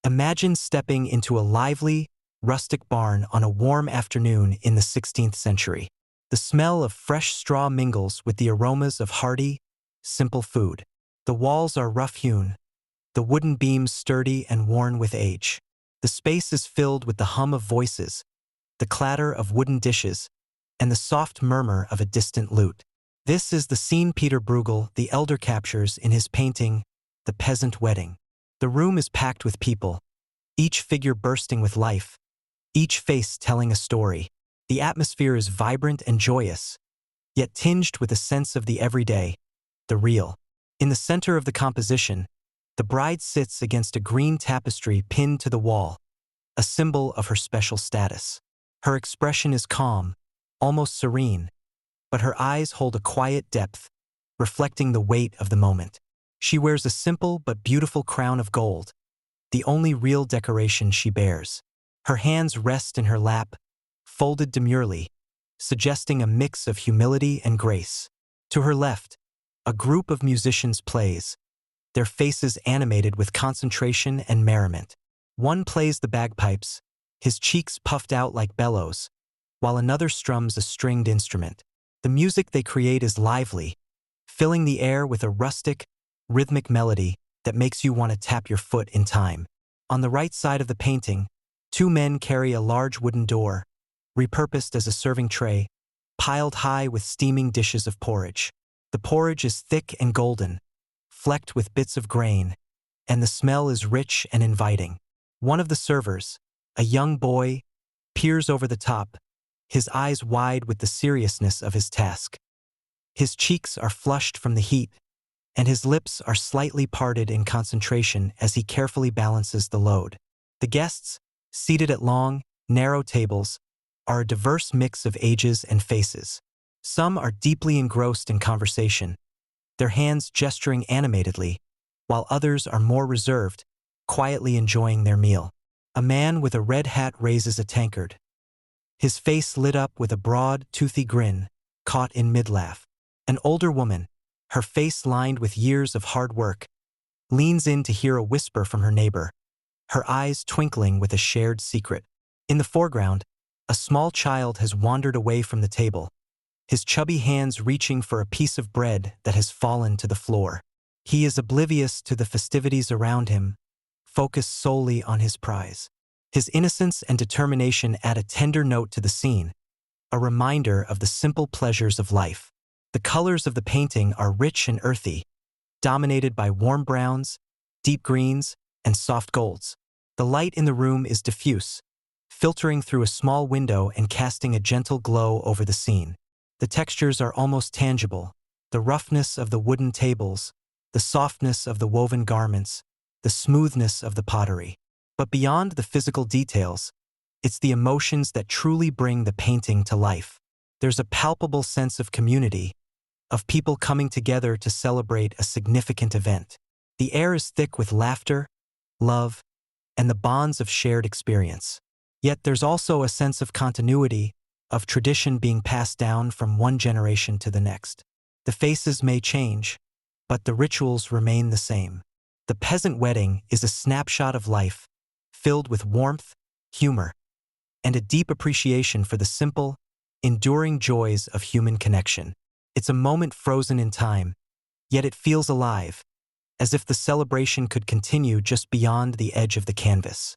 Imagine stepping into a lively, rustic barn on a warm afternoon in the 16th century. The smell of fresh straw mingles with the aromas of hearty, simple food. The walls are rough-hewn, the wooden beams sturdy and worn with age. The space is filled with the hum of voices, the clatter of wooden dishes, and the soft murmur of a distant lute. This is the scene Pieter Bruegel the Elder captures in his painting, The Peasant Wedding. The room is packed with people, each figure bursting with life, each face telling a story. The atmosphere is vibrant and joyous, yet tinged with a sense of the everyday, the real. In the center of the composition, the bride sits against a green tapestry pinned to the wall, a symbol of her special status. Her expression is calm, almost serene, but her eyes hold a quiet depth, reflecting the weight of the moment. She wears a simple but beautiful crown of gold, the only real decoration she bears. Her hands rest in her lap, folded demurely, suggesting a mix of humility and grace. To her left, a group of musicians plays, their faces animated with concentration and merriment. One plays the bagpipes, his cheeks puffed out like bellows, while another strums a stringed instrument. The music they create is lively, filling the air with a rustic, rhythmic melody that makes you want to tap your foot in time. On the right side of the painting, two men carry a large wooden door, repurposed as a serving tray, piled high with steaming dishes of porridge. The porridge is thick and golden, flecked with bits of grain, and the smell is rich and inviting. One of the servers, a young boy, peers over the top, his eyes wide with the seriousness of his task. His cheeks are flushed from the heat, and his lips are slightly parted in concentration as he carefully balances the load. The guests, seated at long, narrow tables, are a diverse mix of ages and faces. Some are deeply engrossed in conversation, their hands gesturing animatedly, while others are more reserved, quietly enjoying their meal. A man with a red hat raises a tankard, his face lit up with a broad, toothy grin, caught in mid-laugh. An older woman, her face lined with years of hard work, leans in to hear a whisper from her neighbor, her eyes twinkling with a shared secret. In the foreground, a small child has wandered away from the table, his chubby hands reaching for a piece of bread that has fallen to the floor. He is oblivious to the festivities around him, focused solely on his prize. His innocence and determination add a tender note to the scene, a reminder of the simple pleasures of life. The colors of the painting are rich and earthy, dominated by warm browns, deep greens, and soft golds. The light in the room is diffuse, filtering through a small window and casting a gentle glow over the scene. The textures are almost tangible, the roughness of the wooden tables, the softness of the woven garments, the smoothness of the pottery. But beyond the physical details, it's the emotions that truly bring the painting to life. There's a palpable sense of community, of people coming together to celebrate a significant event. The air is thick with laughter, love, and the bonds of shared experience. Yet there's also a sense of continuity, of tradition being passed down from one generation to the next. The faces may change, but the rituals remain the same. The Peasant Wedding is a snapshot of life, filled with warmth, humor, and a deep appreciation for the simple, enduring joys of human connection. It's a moment frozen in time, yet it feels alive, as if the celebration could continue just beyond the edge of the canvas.